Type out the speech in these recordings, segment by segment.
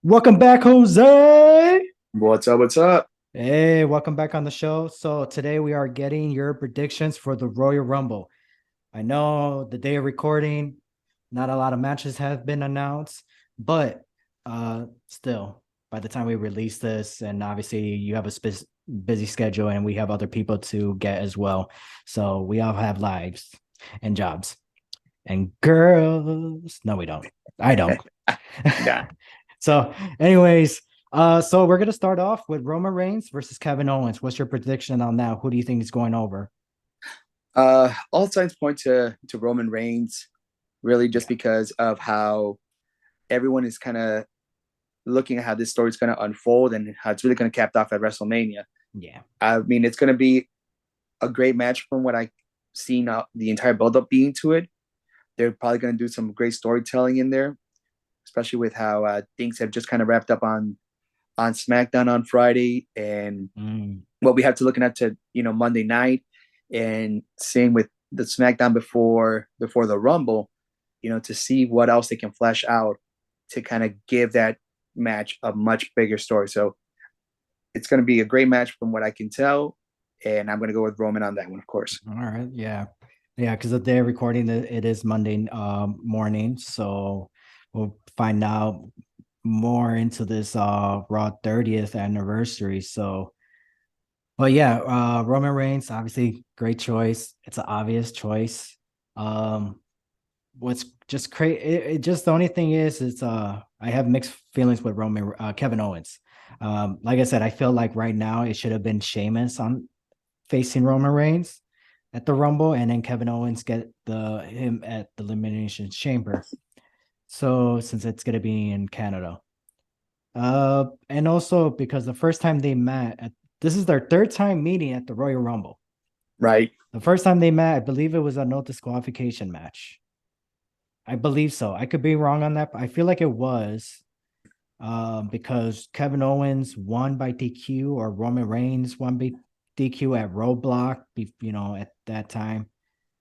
Welcome back, Jose. What's up? What's up? Hey, welcome back on the show. So today we are getting your predictions for the Royal Rumble. I know the day of recording, not a lot of matches have been announced, but still, by the time we release this, and obviously you have a busy schedule and we have other people to get as well. So we all have lives and jobs and girls. No, we don't. I don't. Yeah. So, anyways, so we're gonna start off with Roman Reigns versus Kevin Owens. What's your prediction on that? Who do you think is going over? All signs point to Roman Reigns, really, just Yeah, because of how everyone is kind of looking at how this story is going to unfold and how it's really going to cap off at WrestleMania. yeah, I mean, it's going to be a great match from what I've seen the entire build-up being to it. They're probably going to do some great storytelling in there, especially with how things have just kind of wrapped up on SmackDown on Friday, and mm, what we have to looking at to Monday night, and same with the SmackDown before the Rumble, to see what else they can flesh out to kind of give that match a much bigger story. So it's going to be a great match from what I can tell, and I'm going to go with Roman on that one, of course. all right, yeah, yeah. Because the day of recording, it is Monday morning, so we'll find out more into this Raw 30th anniversary. So, but yeah, Roman Reigns, obviously, great choice. It's an obvious choice. Um, what's just crazy it just the only thing is it's I have mixed feelings with Kevin Owens. Like I said, I feel like right now it should have been Sheamus on facing Roman Reigns at the Rumble, and then Kevin Owens get the him at the Elimination Chamber. So since it's gonna be in Canada, and also because the first time they met this is their third time meeting at the Royal Rumble. Right. The first time they met, I believe it was a no disqualification match. I believe so. I could be wrong on that, but I feel like it was because Kevin Owens won by DQ or Roman Reigns won by DQ at Roadblock, at that time.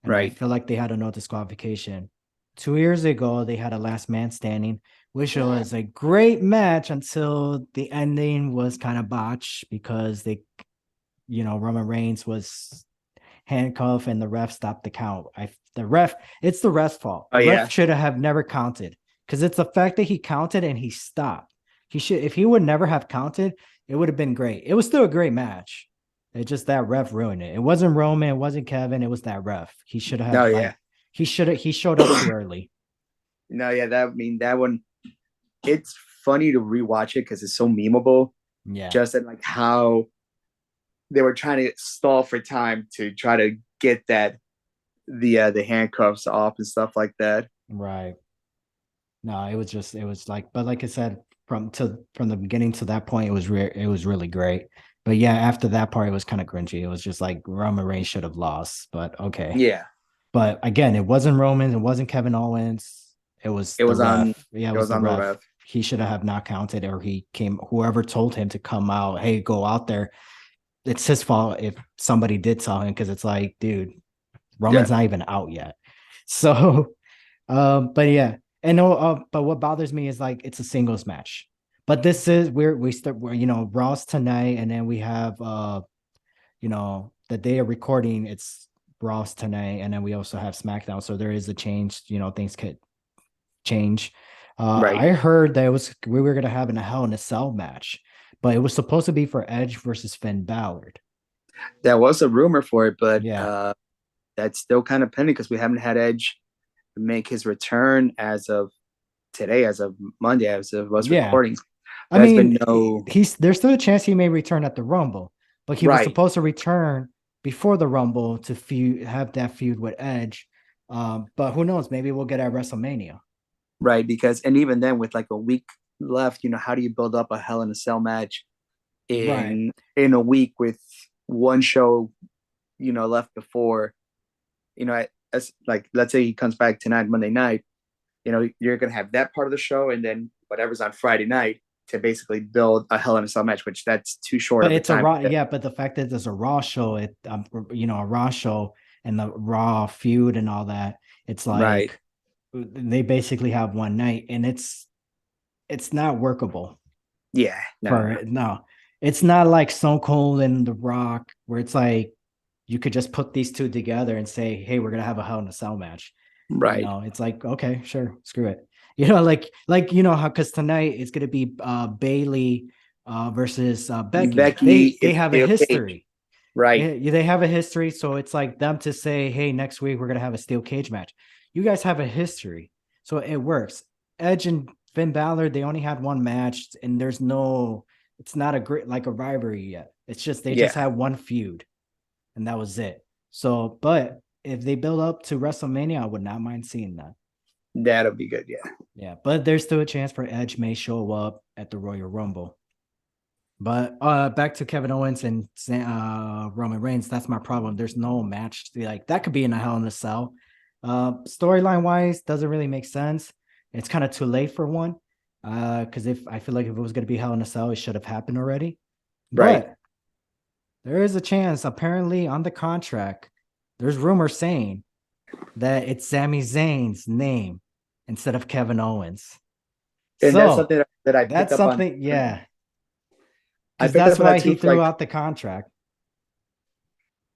And I Right. feel like they had a no disqualification. 2 years ago, they had a last man standing, which was a great match until the ending was kind of botched because Roman Reigns was handcuff and the ref stopped the count. It's the ref's fault. Oh The ref yeah. should have never counted because it's the fact that he counted and he stopped. He should, if he would never have counted, it would have been great. It was still a great match. It just that ref ruined it. It wasn't Roman, it wasn't Kevin, it was that ref. He should No, have yeah. he showed up too early. No, yeah. That one. It's funny to rewatch it because it's so memeable. Yeah, Just in like how they were trying to stall for time to try to get the handcuffs off and stuff like that. right. No, it was like, but like I said, from the beginning to that point, it was really great. But yeah, after that part, it was kind of cringy. It was just like Roman Reigns should have lost, but okay. Yeah, But again, it wasn't Roman, it wasn't Kevin Owens, it was it the was on ref. Yeah, it it was was the on the ref. ref. He should have not counted, or whoever told him to come out, hey, go out there. It's his fault if somebody did tell him because it's like, dude, Yeah, Roman's not even out yet. So but yeah, and no, but what bothers me is like it's a singles match. But this is we're Raw's tonight, and then we have the day of recording, it's Raw's tonight, and then we also have SmackDown. So there is a change, things could change. right. I heard that we were gonna have a Hell in a Cell match, but it was supposed to be for Edge versus Finn Balor. That was a rumor for it, but Yeah, that's still kind of pending because we haven't had Edge make his return as of today, as of Monday, as of us yeah. recording. I There's been mean, no he's there's still a chance he may return at the Rumble, but he was right, supposed to return before the Rumble to have that feud with Edge. But who knows? Maybe we'll get at WrestleMania. right, because and even then with like a week left, how do you build up a Hell in a Cell match Right. in a week with one show, left before, as like let's say he comes back tonight, Monday night, you're gonna have that part of the show and then whatever's on Friday night to basically build a Hell in a Cell match, which that's too short But of a it's a time. Raw, yeah. But the fact that there's a Raw show, a Raw show and the Raw feud and all that, it's Right. like they basically have one night, and it's not workable Yeah, no, no, for no. It's not like Stone Cold and The Rock where it's like you could just put these two together and say, "Hey, we're gonna have a Hell in a Cell match." right. It's like, okay, sure, screw it. How because tonight it's gonna be Bailey versus Becky. Becky They is have a still cage, history. right? They have a history, so it's like them to say, "Hey, next week we're gonna have a steel cage match." You guys have a history, so it works. Edge and Finn Balor, they only had one match, and it's not a great like a rivalry yet. It's just they just Yeah, had one feud, and that was it. So, but if they build up to WrestleMania, I would not mind seeing that. that'll be good. Yeah, Yeah, but there's still a chance for Edge may show up at the Royal Rumble. But back to Kevin Owens and Roman Reigns. That's my problem. There's no match like that could be in a Hell in a Cell. Storyline wise, doesn't really make sense. It's kind of too late for one. Because if I feel like if it was going to be Hell in a Cell, it should have happened already. right. But there is a chance. Apparently, on the contract, there's rumors saying that it's Sami Zayn's name instead of Kevin Owens. And that's So something that I picked that's up on. something, yeah, I because picked that's up on that why he too. threw out the contract.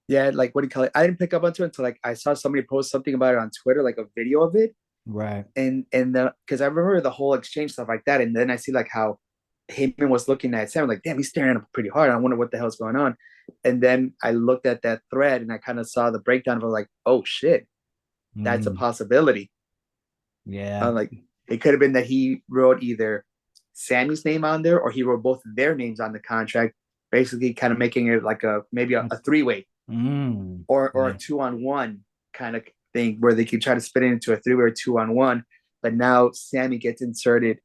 Yeah, like what do you call it? I didn't pick up on it until like I saw somebody post something about it on Twitter, like a video of it, Right. and the because I remember the whole exchange stuff like that, and then I see like how Heyman was looking at Sam, like, damn, he's staring at him pretty hard. I wonder what the hell's going on. And then I looked at that thread and I kind of saw the breakdown of it, like, oh shit, that's a Mm, possibility. yeah. Like it could have been that he wrote either Sammy's name on there or he wrote both of their names on the contract, basically kind of making it like a maybe a three-way or a Yeah. 2-on-1 kind of thing where they could try to spit it into a three-way or 2-on-1. But now Sammy gets inserted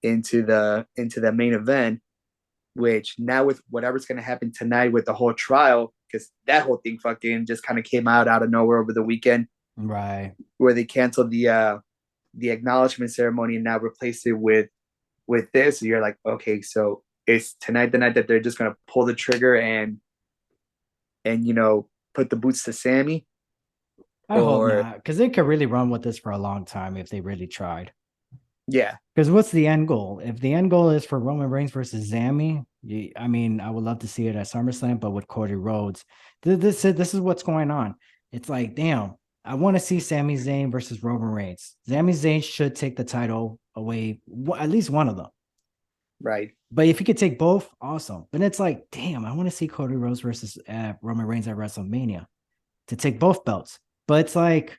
into the main event, which now with whatever's going to happen tonight with the whole trial, because that whole thing fucking just kind of came out of nowhere over the weekend, Right. where they canceled the acknowledgement ceremony and now replaced it with this. So you're like, okay, so it's tonight the night that they're just going to pull the trigger and put the boots to Sammy, I hope or not, because they could really run with this for a long time if they really tried. yeah, Because what's the end goal? If the end goal is for Roman Reigns versus Zammy, I mean, I would love to see it at SummerSlam, but with Cody Rhodes, this is what's going on. It's like, damn, I want to see Sami Zayn versus Roman Reigns. Sami Zayn should take the title away, at least one of them. right, But if he could take both, awesome. But it's like, damn, I want to see Cody Rhodes versus Roman Reigns at WrestleMania to take both belts. But it's like,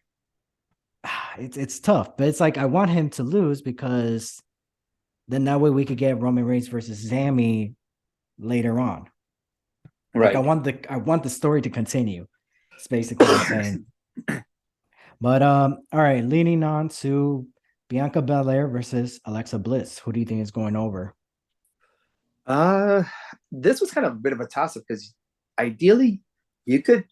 it's tough. But it's like I want him to lose because then that way we could get Roman Reigns versus Zammy later on. Like right. I want the story to continue. It's basically what I'm saying. But all right, leaning on to Bianca Belair versus Alexa Bliss. Who do you think is going over? Uh, this was kind of a bit of a toss up because ideally you could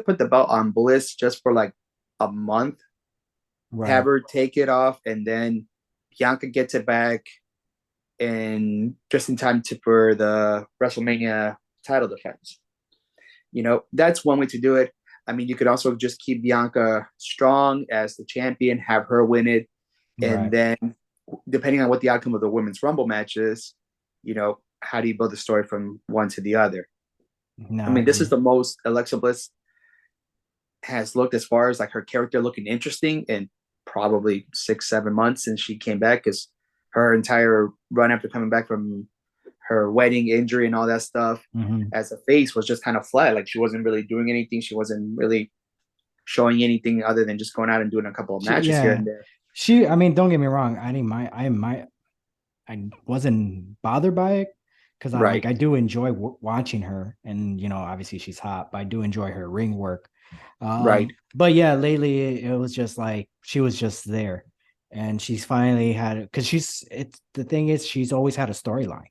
put the belt on Bliss just for like a month, have Right. her take it off, and then Bianca gets it back, and just in time for the WrestleMania title defense. That's one way to do it. I mean, you could also just keep Bianca strong as the champion, have her win it, and Right. then depending on what the outcome of the women's Rumble match is, how do you build the story from one to the other? No, I I mean, this is agree. the most Alexa Bliss has looked as far as like her character looking interesting in probably 6-7 months since she came back. Because her entire run after coming back from her wedding injury and all that stuff Mhm. as a face was just kind of flat. Like she wasn't really doing anything. She wasn't really showing anything other than just going out and doing a couple of matches here Yeah. and there. I mean, don't get me wrong. I didn't mind. I wasn't bothered by it because Right. I do enjoy watching her, and obviously she's hot, but I do enjoy her ring work. Right. But yeah, lately it was just like she was just there, and she's finally had it because it's the thing is she's always had a storyline.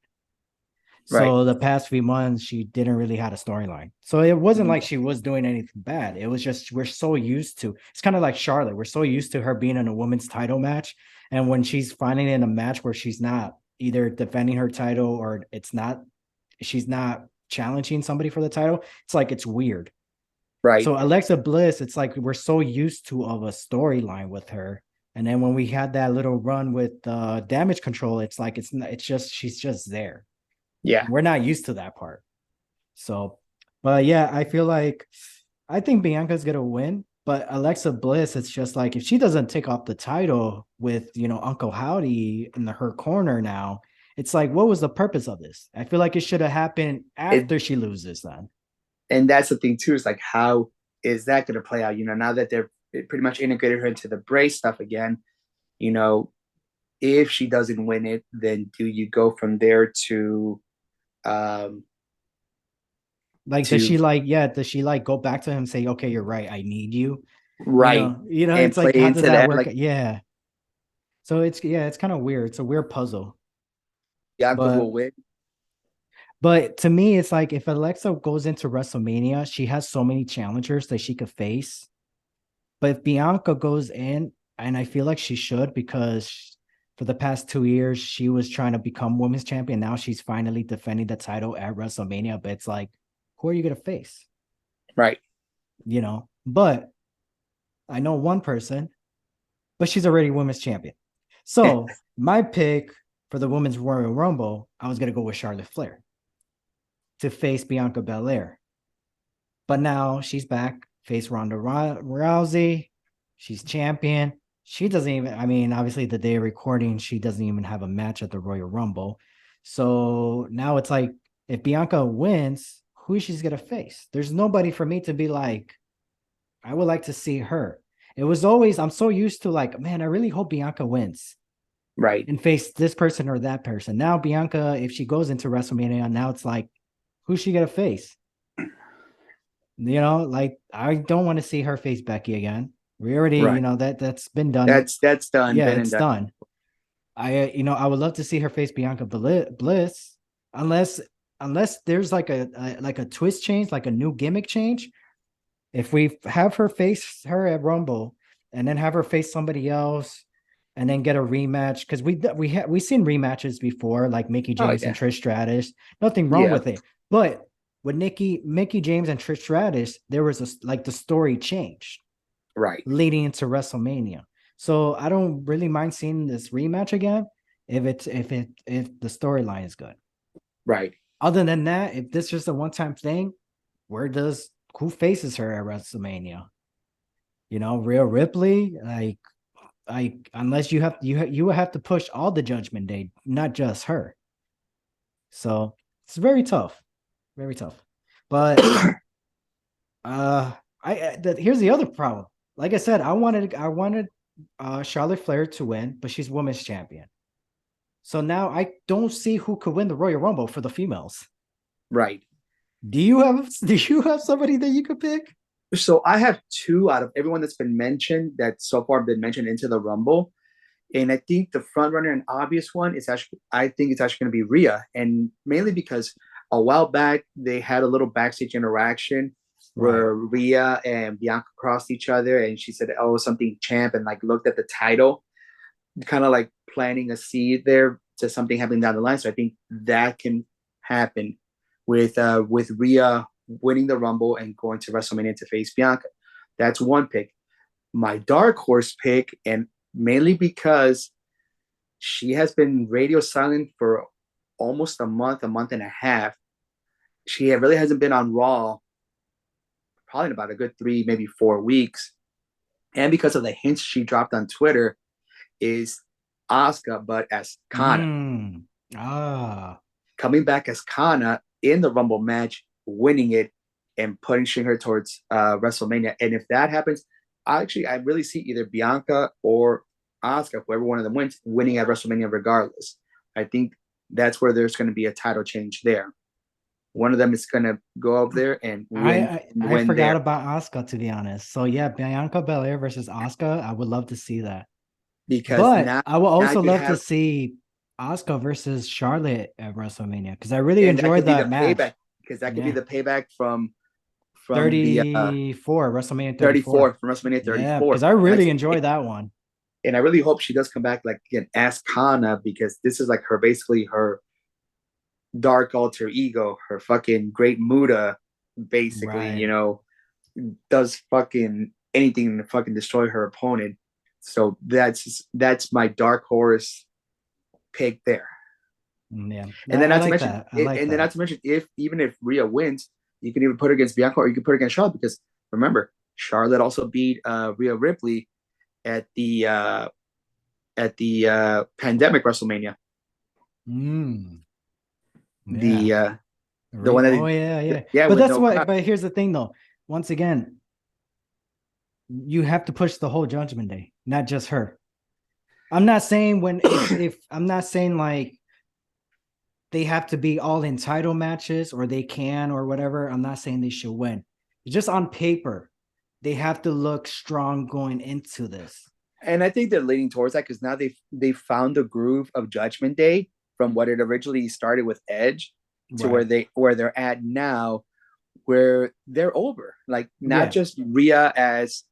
Right. So the past few months, she didn't really had a storyline. So it wasn't Mhm. like she was doing anything bad. It was just we're so used to. It's kind of like Charlotte. We're so used to her being in a women's title match, and when she's finally in a match where she's not either defending her title or she's not challenging somebody for the title. It's like it's weird. Right. So Alexa Bliss, it's like we're so used to of a storyline with her And then when we had that little run with damage control, it's like it's just she's just there. Yeah. We're not used to that part. So, but yeah, I feel like I think Bianca's gonna win. But Alexa Bliss, it's just like if she doesn't take off the title with Uncle Howdy in her corner now, it's like what was the purpose of this? I feel like it should have happened It, after she loses then. and that's the thing too, is like, how is that going to play out? Now that they're pretty much integrated her into the Bray stuff again, you know, if she doesn't win it, then do you go from there um Like, does to she like, yeah, does she like go back to him and say, okay, you're right, I need you? right and It's play like, how does into that that? work? Like Yeah. So it's yeah, it's kind of weird. It's a weird puzzle. Bianca But will win. to me, it's like if Alexa goes into WrestleMania, she has so many challengers that she could face. But if Bianca goes in, and I feel like she should, because for the past 2 years, she was trying to become women's champion. Now she's finally defending the title at WrestleMania. But it's like, who are you gonna face? Right. But I know one person, but she's already women's champion. So my pick for the women's Royal Rumble, I was gonna go with Charlotte Flair to face Bianca Belair. But now she's back, face Ronda Rousey. She's champion. She doesn't even, I mean, obviously the day of recording, she doesn't even have a match at the Royal Rumble. So now it's like, if Bianca wins, who she's gonna face? There's nobody for me to be like, I would like to see her. It was always, I'm so used to like, man, I really hope Bianca wins Right. and face this person or that person. Now, Bianca, if she goes into WrestleMania, now it's like, who's she gonna face? Like I don't want to see her face Becky again. We already, Right. that's been done. That's done, Yeah, been and it's done. done. I would love to see her face Bianca Bliss, unless there's like a twist change, like a new gimmick change. If we have her face her at Rumble and then have her face somebody else and then get a rematch, because we've seen rematches before, like Mickey Oh James and yeah. Trish Stratus. Nothing wrong Yeah. with it. But with Mickey James and Trish Stratus, there was the story changed Right. leading into WrestleMania. So I don't really mind seeing this rematch again if the storyline is good. Right. Other than that, if this is just a one-time thing, who faces her at WrestleMania? Rhea Ripley, unless you would have to push all the Judgment Day, not just her. So it's very tough, very tough. But here's the other problem. Like I said, I wanted Charlotte Flair to win, but she's women's champion. So now I don't see who could win the Royal Rumble for the females. Right. Do you have somebody that you could pick? So I have two out of everyone that's been mentioned that so far been mentioned into the Rumble. And I think the front runner and obvious one is actually, I think it's actually going to be Rhea. And mainly because a while back, they had a little backstage interaction Right. where Rhea and Bianca crossed each other and she said, oh, something champ, and like looked at the title, kind of like planting a seed there to something happening down the line. So I think that can happen with Rhea winning the Rumble and going to WrestleMania to face Bianca. That's one pick. My dark horse pick, and mainly because she has been radio silent for almost a month and a half. She really hasn't been on Raw probably in about a good 3, maybe 4 weeks. And because of the hints she dropped on Twitter, is Asuka, but as Kana. Ah. Coming back as Kana in the Rumble match, winning it, and pushing her towards WrestleMania. And if that happens, I really see either Bianca or Asuka, whoever one of them wins, winning at WrestleMania regardless. I think that's where there's going to be a title change there. One of them is going to go up there and I win forgot there. about Asuka, to be honest. So yeah, Bianca Belair versus Asuka. I would love to see that. Because But I would now also you love to have, see Asuka versus Charlotte at WrestleMania because I really and that enjoyed could be the that match. payback, because that could be Yeah. the payback from the 34, WrestleMania 34. 34, from WrestleMania Yeah, 34. because I And really enjoyed that one. I really hope she does come back like again as Kana, because this is like her, basically her dark alter ego, her fucking great Muda, basically, Right. does fucking anything to fucking destroy her opponent. So that's my dark horse pick there. Yeah, And then I not to like mention, that. I like and then that. not to mention, if even if Rhea wins, you can even put her against Bianca, or you can put her against Charlotte, because remember, Charlotte also beat Rhea Ripley at the pandemic WrestleMania. Mm, yeah. The the one that Oh yeah, yeah. yeah, But with that's no why. crowd. But here's the thing, though. Once again, you have to push the whole Judgment Day, not just her. I'm not saying when if I'm not saying like they have to be all in title matches or they can or whatever. I'm not saying they should win. It's just on paper, they have to look strong going into this. And I think they're leaning towards that because now they found the groove of Judgment Day from what it originally started with Edge to Right. where they're at now, where they're over. Like not Yeah. just Rhea as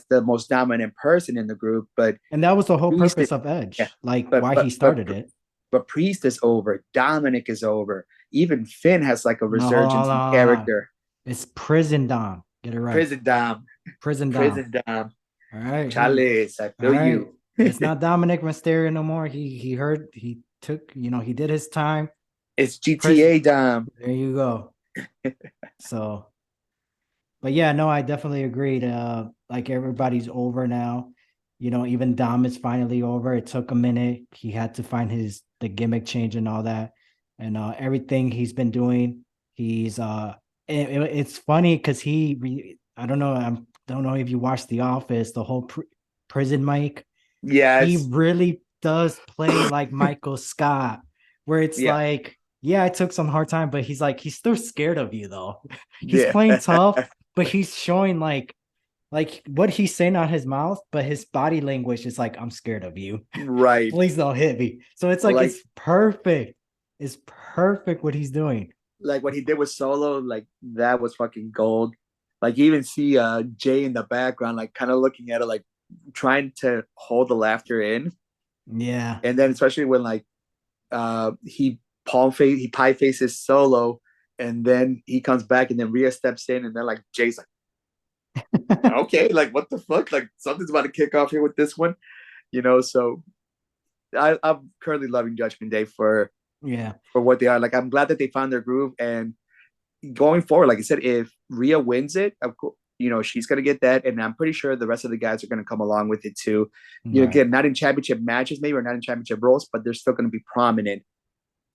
the most dominant person in the group, but And that was the whole Priest. purpose of Yeah, Edge, like but why he but but started it. but Priest is over. Dominic is over. Even Finn has like a No, hold on, resurgence hold in on, hold on. character. It's Prison Dom. Get it right. Prison Dom, Prison Dom. Prison Dom. All right. Chales, I All feel right. you. It's not Dominic Mysterio no more. He heard he took, he did his time. It's Prison. GTA Dom. There you go. So, but yeah, no, I definitely agreed. Like everybody's over now. Even Dom is finally over. It took a minute. He had to find the gimmick change and all that, and everything he's been doing. He's it's funny because I don't know. I don't know if you watched The Office, the whole prison Mike. He Yes. really does play like Michael Scott, where it's Yeah. like, yeah, I took some hard time, but he's still scared of you though. He's Yeah. playing tough, but he's showing like what he's saying out his mouth, but his body language is like, I'm scared of you. Right. Please don't hit me. So it's like Like it's perfect. It's perfect what he's doing. like what he did with Solo, like that was fucking gold. Like you even see Jay in the background, like kind of looking at it, like trying to hold the laughter in. Yeah. And then especially when like he pie faces Solo, and then he comes back, and then Rhea steps in, and then like Jay's like, okay, like what the fuck, like something's about to kick off here with this one, So I'm currently loving Judgment Day Yeah. for what they are. Like I'm glad that they found their groove, and going forward, like I said, if Rhea wins it, of course, she's gonna get that, and I'm pretty sure the rest of the guys are gonna come along with it too. Right. Again, not in championship matches, maybe, or not in championship roles, but they're still gonna be prominent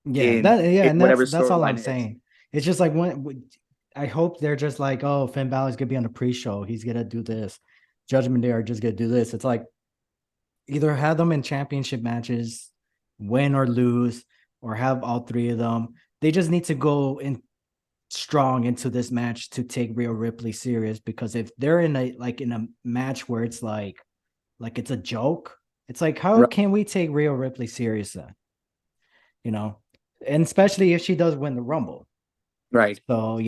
Yeah. in, And whatever that's all I'm storyline is. saying. It's just like I hope they're just like, oh, Finn Balor's gonna be on the pre-show. He's gonna do this. Judgment Day are just gonna do this. It's like either have them in championship matches, win or lose, or have all three of them. They just need to go in strong into this match to take Rhea Ripley serious, because if they're in a match where it's like it's a joke, it's like, how Right. can we take Rhea Ripley serious then? And especially if she does win the Rumble. Right. So,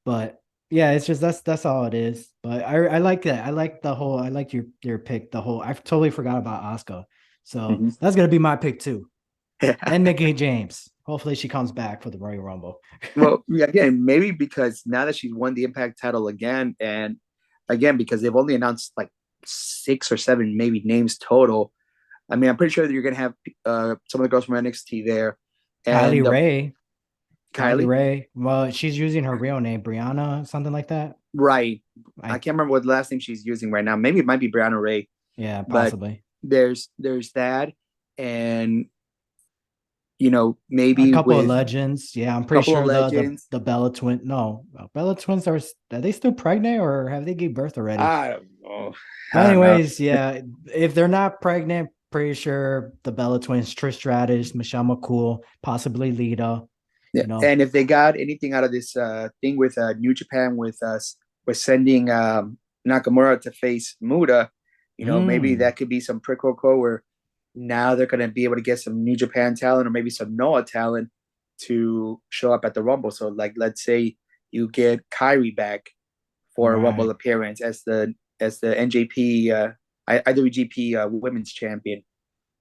but yeah, it's just that's all it is. But I like that. I like your pick, the whole. I totally forgot about Asuka. So Mm-hmm. that's gonna be my pick too. And Mickie James. Hopefully she comes back for the Royal Rumble. Well, again, maybe because now that she's won the Impact title again, and again because they've only announced like 6 or 7 maybe names total. I mean, I'm pretty sure that you're gonna have some of the girls from NXT there, Kylie and Ray. Kylie Kylie. Ray. Well, she's using her real name, Brianna, something like that. Right. I I can't remember what last name she's using right now. Maybe it might be Brianna Ray, Yeah, but possibly. there's that, and A maybe couple of with legends. Yeah, I'm a pretty couple of sure legends. the Bella twin. No, Bella twins are they still pregnant or have they gave birth already? I don't know. But I don't know. anyways, yeah, if they're not pregnant, pretty sure the Bella twins, Trish Stratus, Michelle McCool, possibly Lita. Yeah, and if they got anything out of this thing with New Japan with us with sending Nakamura to face Muda, maybe Mm, that could be some pro quo where now they're going to be able to get some New Japan talent or maybe some Noah talent to show up at the Rumble. So, like, let's say you get Kyrie back for a Rumble right. appearance as the NJP IWGP Women's Champion,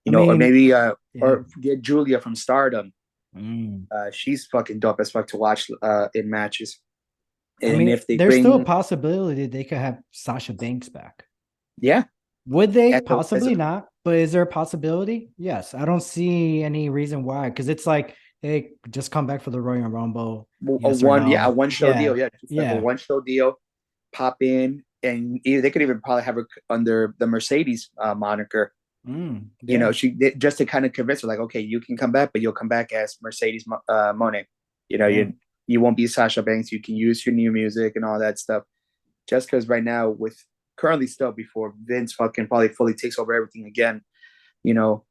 I or mean, maybe yeah. or get Julia from Stardom. Mm. She's fucking dope as fuck to watch in matches. I And mean, if they there's still a bring, possibility they could have Sasha Banks back. yeah, Would they? as Possibly not. But is there a possibility? Yes. I don't see any reason why. Because it's like, hey, just come back for the Royal Rumble. a Yes or one, yeah, a no? one show Yeah. deal, yeah, just like a Yeah. one show deal. Pop in, and they could even probably have her under the Mercedes moniker. Yeah. Just to kind of convince her, like, okay, you can come back, but you'll come back as Mercedes Monet. Yeah. You won't be Sasha Banks. You can use your new music and all that stuff. Just because right now, with currently still before Vince fucking probably fully takes over everything again, you know,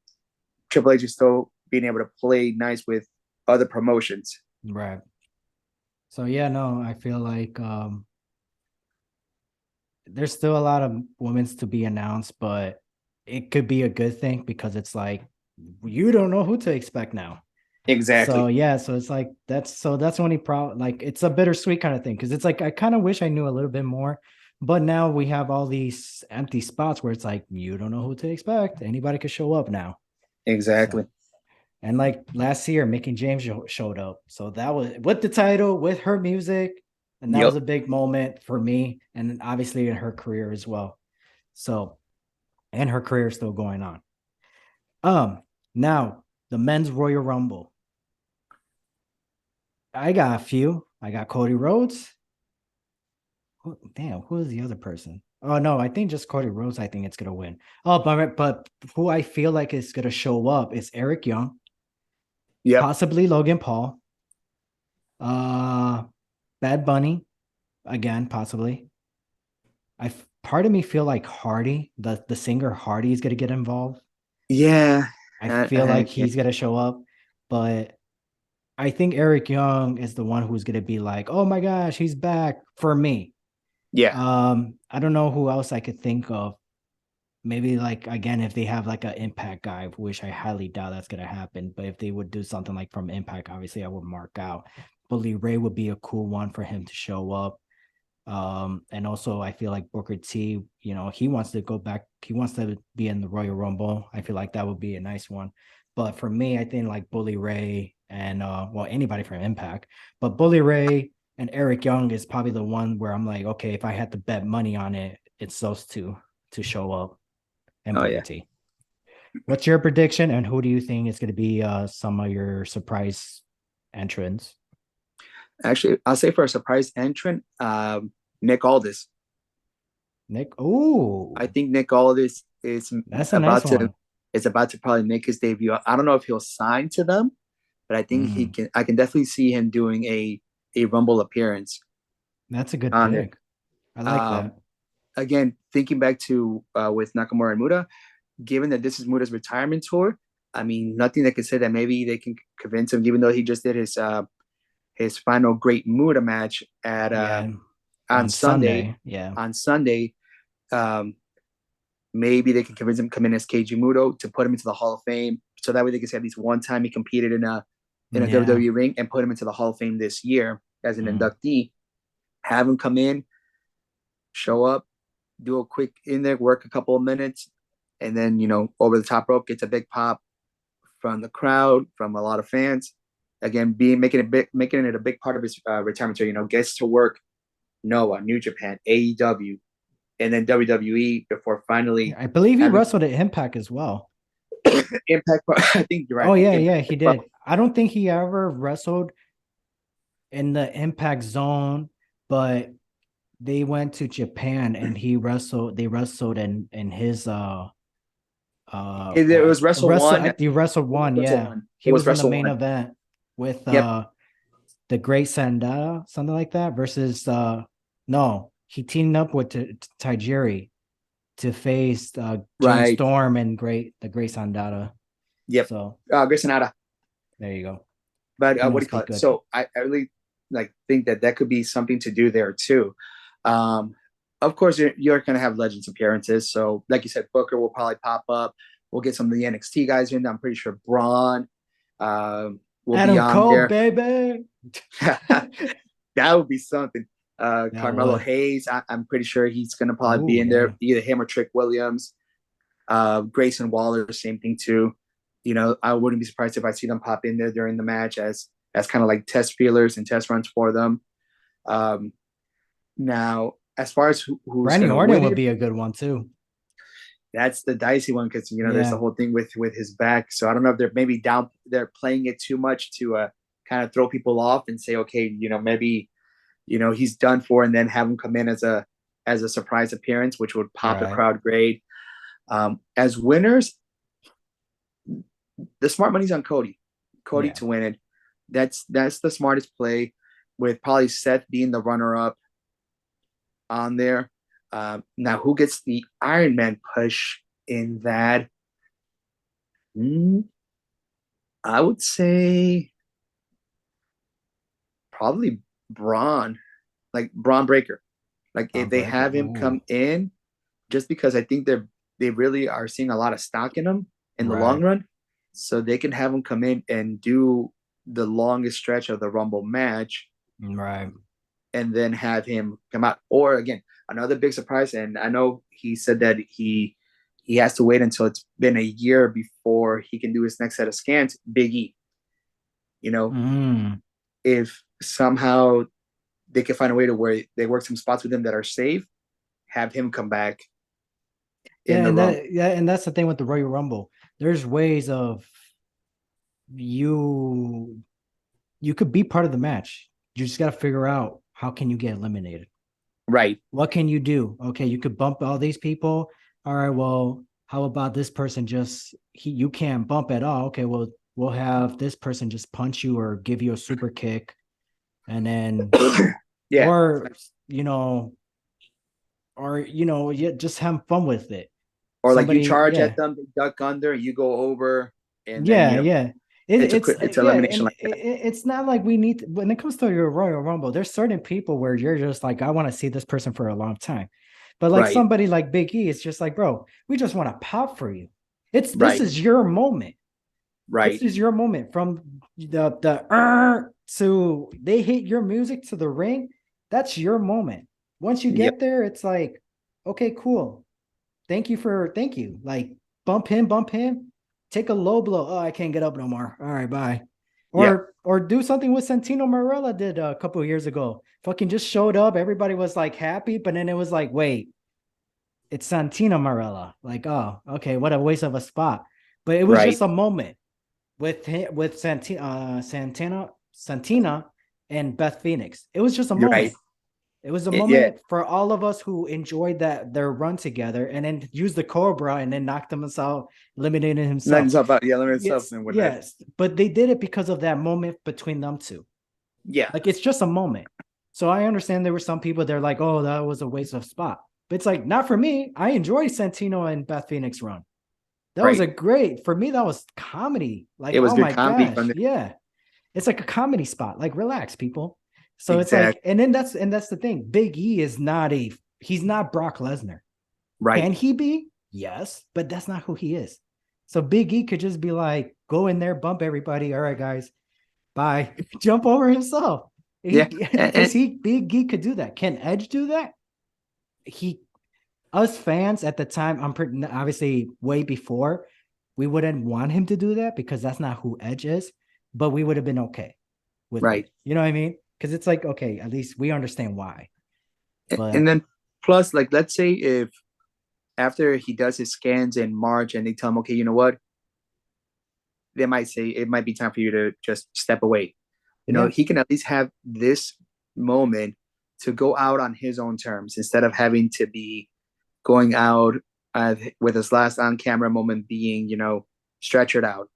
Triple H is still being able to play nice with other promotions. Right. So yeah, no, I feel like there's still a lot of women's to be announced, but it could be a good thing because it's like you don't know who to expect now. So Exactly. yeah, so it's like that's the only problem. Like it's a bittersweet kind of thing because it's like I kind of wish I knew a little bit more, but now we have all these empty spots where it's like you don't know who to expect. Anybody could show up now. So Exactly. and like last year, Mickey James showed up, so that was with the title, with her music, and that was Yep. a big moment for me, and obviously in her career as well. So and her career is still going on. Now the men's Royal Rumble. I got a few. I got Cody Rhodes. Damn, who is the other person? Oh no, I think just Cody Rhodes. I think it's gonna win. Oh, but who I feel like is gonna show up is Eric Young, Yep. possibly Logan Paul, uh, Bad Bunny again, possibly. Part of me feel like Hardy, the singer Hardy, is gonna get involved. Yeah. I feel like Yeah. he's gonna show up, but I think Eric Young is the one who's gonna be like, oh my gosh, he's back for me. Yeah. I don't know who else I could think of. Maybe like again, if they have like an Impact guy, which I highly doubt that's gonna happen. But if they would do something like from Impact, obviously I would mark out. Bully Ray would be a cool one for him to show up. And also I feel like Booker T, he wants to go back, he wants to be in the Royal Rumble. I feel like that would be a nice one. But for me, I think like Bully Ray and well, anybody from Impact, but Bully Ray and Eric Young is probably the one where I'm like, okay, if I had to bet money on it, it's those two to show up and Oh Booker yeah. T. What's your prediction and who do you think is going to be some of your surprise entrants? Actually, I'll say for a surprise entrant, Nick Aldis. Nick. Oh, I think Nick Aldis that's a nice about to one. probably make his debut. I don't know if he'll sign to them, but I think he Mm. can. I can definitely see him doing a Rumble appearance That's a good on it. pick. I like Um, that. Again, thinking back to with Nakamura and Muda, given that this is Muda's retirement tour, I mean, nothing that could say that maybe they can convince him, even though he just did his final great Muda match at Yeah. on On Sunday. Sunday. Yeah. On Sunday, um, maybe they can convince him to come in as Keiji Muto to put him into the Hall of Fame, so that way they can say at least one time he competed in a Yeah. WWE ring and put him into the Hall of Fame this year as an Mm. inductee. Have him come in, show up, do a quick in there, work a couple of minutes, and then over the top rope gets a big pop from the crowd, from a lot of fans. Again, making it a big part of his retirement tour. Gets to work Noah, New Japan, AEW, and then WWE before finally I believe he having wrestled at Impact as well. Impact. I think you're right. I Oh, think yeah. Yeah. Impact He as well. did. I don't think he ever wrestled in the Impact zone, but they went to Japan and they wrestled in his It was Wrestle One. he wrestled It was one, Wrestle yeah. One. It He was was in the Wrestle main One. event with Yep. the Great Sandata, something like that, versus no, he teamed up with Tajiri to face James Right. Storm and the Great Sandata. Yep. So Grayson Ada. there you go. But He what do you must call be it? good. So I really think that could be something to do there too. Um, of course, you're going to have Legends appearances. So, like you said, Booker will probably pop up. We'll get some of the NXT guys in. I'm pretty sure Braun will be Adam on Cole, there. baby. That would be something. That Carmelo would. Hayes, I'm pretty sure he's going to probably be Oh in yeah. there. Either him or Trick Williams. Grayson Waller, same thing too. I wouldn't be surprised if I see them pop in there during the match as kind of like test feelers and test runs for them. Now, as far as who's Randy going to Orton win would it, be a good one too. that's the dicey one because there's the Yeah, whole thing with his back. So I don't know if they're playing it too much to kind of throw people off and say, okay, maybe he's done for, and then have him come in as a surprise appearance, which would pop the right. crowd great. As winners, the smart money's on Cody Yeah. to win it. That's the smartest play, with probably Seth being the runner up on there. Now, who gets the Iron Man push in that? Mm, I would say probably Braun, like Braun Breaker. Like if Bound they Breaker. have him Ooh. come in, just because I think they really are seeing a lot of stock in him in the long Right. run, so they can have him come in and do the longest stretch of the Rumble match, Right. and then have him come out. Or again, another big surprise, and I know he said that he has to wait until it's been a year before he can do his next set of scans. Big E, you know, Mm. if somehow they can find a way to where they work some spots with him that are safe, have him come back in Yeah, the Rumble. and that's the thing with the Royal Rumble. There's ways of you you could be part of the match. You just got to figure out how can you get eliminated. Right, What can you do? Okay, you could bump all these people. All right, well, how about this person just you can't bump at all. Okay, well, we'll have this person just punch you or give you a super kick and then yeah. or you know yeah, just have fun with it. Or like you Somebody, charge yeah, at them, they duck under, you go over, and then yeah, yeah. it's elimination And like that. it's not like we need when it comes to your Royal Rumble. There's certain people where you're just like, I want to see this person for a long time, but like Right, somebody like Big E, it's just like, bro, we just want to pop for you. This right, is your moment. This right. is your moment from the to they hit your music to the ring. That's your moment. Once you Yep, get there, it's like, okay, cool. Thank you. Like bump him, take a low blow. Oh, I can't get up no more. All right, bye. yep. Or do something with Santino Marella did a couple of years ago. Fucking just showed up. Everybody was like happy, but then it was like, wait, it's Santino Marella. Like, oh, okay, what a waste of a spot. But it was Right. just a moment with Santina and Beth Phoenix. It was just a You're right. moment. It was a Yeah. moment for all of us who enjoyed that their run together and then used the Cobra and then knocked him out, eliminated Letting himself. stuff out. Yeah, limited stuff Yes, and whatnot. yes. But they did it because of that moment between them two. Yeah. Like it's just a moment. So I understand there were some people they're like, oh, that was a waste of spot. But it's like, not for me. I enjoyed Santino and Beth Phoenix run. That was Right. a great for me, that was comedy. Like, It was oh good my comedy from gosh. the Yeah. It's like a comedy spot. Like, relax, people. So it's exact. like, and that's the thing. Big E is not he's not Brock Lesnar. Right. Can he be? Yes, but that's not who he is. So Big E could just be like, go in there, bump everybody. All right, guys, bye. Jump over himself. He Yeah. because he Big E could do that. Can Edge do that? He us fans at the time, I'm pretty obviously way before, we wouldn't want him to do that because that's not who Edge is, but we would have been okay with Right. it. You know what I mean? Because it's like, okay, at least we understand why. And But then plus, like, let's say if after he does his scans in March and they tell him, okay, you know what? They might say it might be time for you to just step away. yeah, He can at least have this moment to go out on his own terms instead of having to be going out with his last on camera moment being, stretchered out.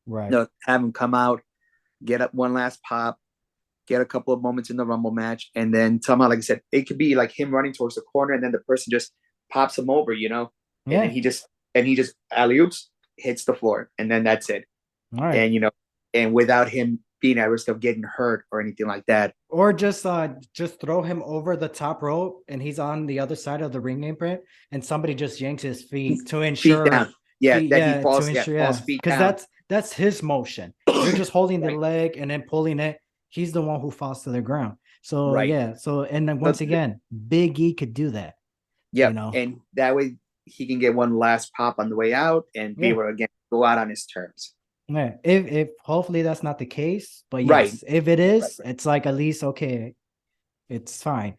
right. Have him come out, get up one last pop, get a couple of moments in the Rumble match, and then somehow, like I said, it could be like him running towards the corner, and then the person just pops him over, and then Yeah. he just alley oops, hits the floor, and then that's it. All right. And and without him being at risk of getting hurt or anything like that. Or just throw him over the top rope and he's on the other side of the ring apron and somebody just yanks his feet to Feet down, ensure yeah, feet, that he yeah, to falls, ensure, falls yeah. feet Because down. that's his motion. You're just holding the Right, leg and then pulling it. He's the one who falls to the ground. So right. yeah. So and then So once again, Big E could do that, you yep, know. and that way he can get one last pop on the way out and be Yeah. able to again go out on his terms. Yeah. If hopefully that's not the case, but Right, yes, if it right, is, right. it's like at least okay, it's fine,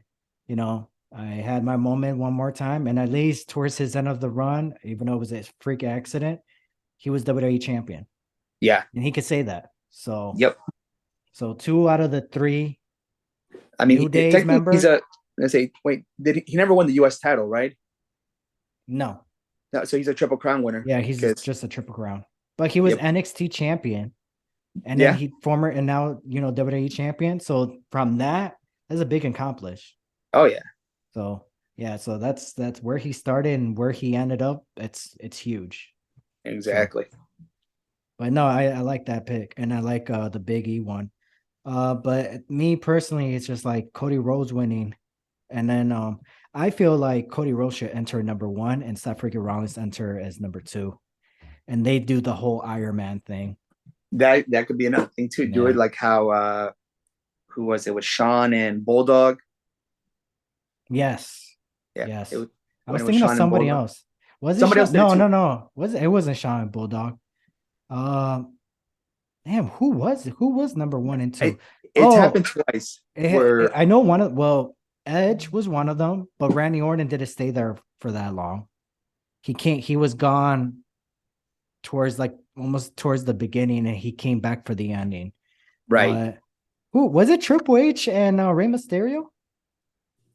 you know. I had my moment one more time, and at least towards his end of the run, even though it was a freak accident, he was WWE champion, Yeah. and he could say that. So, Yep. so two out of the three I mean, New Days technically he's member, a. Let's say, wait, did he never won the U.S. title, right? no, No, so he's a Triple Crown winner. yeah, he's Because just a triple crown, but he was yep, NXT champion, and then yeah, he former and now WWE champion. So from that's a big accomplish. oh yeah, So yeah, so that's where he started and where he ended up. It's huge. So, exactly. but no, I like that pick, and I like the Big E one. But me personally, it's just like Cody Rhodes winning, and then I feel like Cody Rhodes should enter number one, and Seth freaking Rollins enter as number two, and they do the whole Iron Man thing. That could be another thing too. Do it Yeah. like how who was it with Sean and Bulldog? Yes. Yeah, Yes. I when was it was thinking of Sean and somebody Bulldog. else. Was it Somebody else Sean? did it No, too. no, no. It wasn't Sean and Bulldog. Um, damn, who was number one and two? It, it's happened Oh, twice where I know one of Edge was one of them, but Randy Orton didn't stay there for that long. He was gone towards like almost towards the beginning, and he came back for the ending. right. But who was it? Triple H and Rey Mysterio?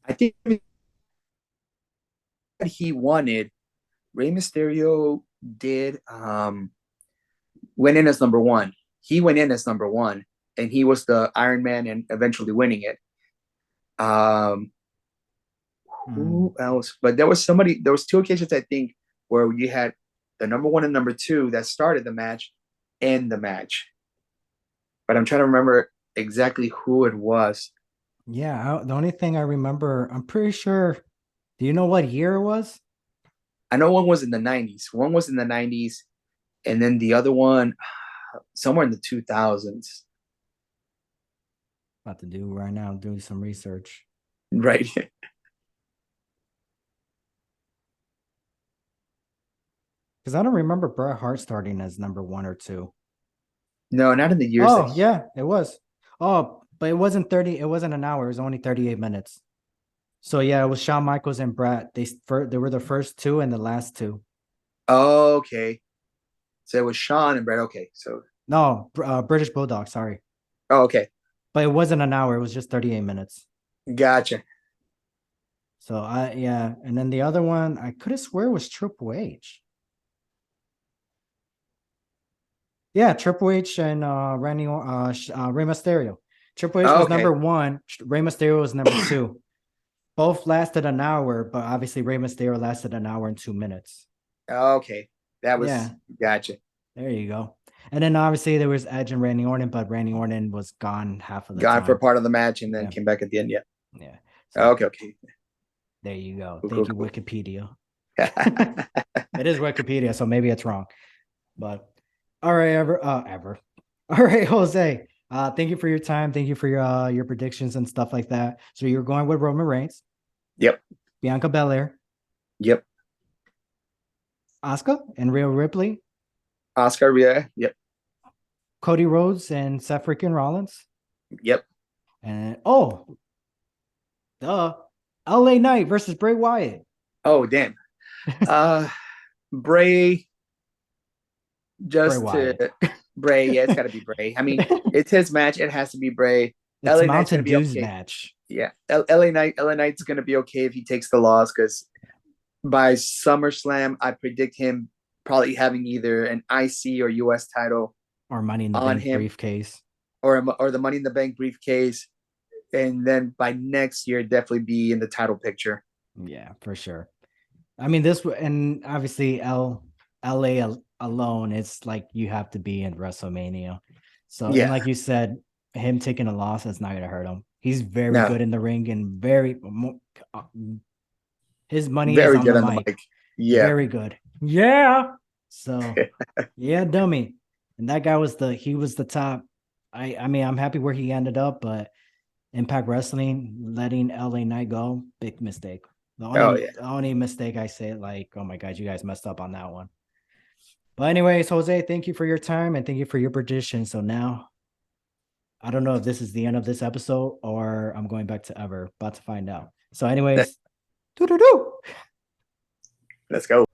I think he wanted Rey Mysterio did went in as number one. He went in as number one, and he was the Iron Man and eventually winning it. Um, who else? But there was somebody. There was two occasions I think where you had the number one and number two that started the match, and the match. But I'm trying to remember exactly who it was. Yeah, the only thing I remember, I'm pretty sure. Do you know what year it was? I know one was in the '90s. One was in the '90s, and then the other one somewhere in the 2000s. About to do right now, doing some research. Right. Because I don't remember Bret Hart starting as number one or two. No, not in the years that Oh, he. yeah, it was. Oh, but it wasn't 30, it wasn't an hour, it was only 38 minutes. So yeah, it was Shawn Michaels and Bret. They were the first two and the last two. Oh, okay. So it was Sean and Brett. Okay. So, No, British Bulldog, sorry. oh, okay. But it wasn't an hour, it was just 38 minutes. Gotcha. So I yeah, and then the other one, I could have swear was Triple H. Yeah, Triple H and Rey Mysterio. Triple H Oh, was okay. number one. Rey Mysterio was number two. Both lasted an hour, but obviously Rey Mysterio lasted an hour and 2 minutes. Okay. That was, Yeah, gotcha. there you go. And then obviously there was Edge and Randy Orton, but Randy Orton was gone half of the Gone for time. part of the match and then Yeah, came back at the end. Yeah. yeah. So Okay. Okay. there you go. Cool, cool, Thank you, cool. Wikipedia. It is Wikipedia, so maybe it's wrong. But all right, ever. All right, Jose. Thank you for your time. Thank you for your predictions and stuff like that. So you're going with Roman Reigns, Yep. Bianca Belair, Yep. Asuka, and Rhea Ripley, Oscar. Yeah. Yep. Cody Rhodes, and Seth freaking Rollins. Yep. And duh, LA Knight versus Bray Wyatt. Oh, damn. Uh, Bray, Bray just to Wyatt. Bray. Yeah, it's got to be Bray. I mean, it's his match. It has to be Bray. It's LA Knight's gonna Mountain be Dew's okay. match. Yeah, LA Knight's gonna be okay if he takes the loss because by SummerSlam, I predict him probably having either an IC or US title Or Money in the on Bank him, briefcase. or the Money in the Bank briefcase, and then by next year definitely be in the title picture. Yeah, for sure. I mean, and obviously LA alone, it's like you have to be in WrestleMania. So, and Yeah, like you said, him taking a loss is not going to hurt him. He's very no, good in the ring and uh, his money is very on good the on the mic. mic. Yeah, Very good. Yeah. So, yeah, dummy. And that guy he was the top. I mean, I'm happy where he ended up, but Impact Wrestling letting LA Knight go, big mistake. oh yeah. The only mistake I say, like, oh my god, you guys messed up on that one. But anyways, Jose, thank you for your time and thank you for your prediction. So now I don't know if this is the end of this episode or I'm going back to Ever. About to find out. So, anyways, Doo-doo-doo. Let's go.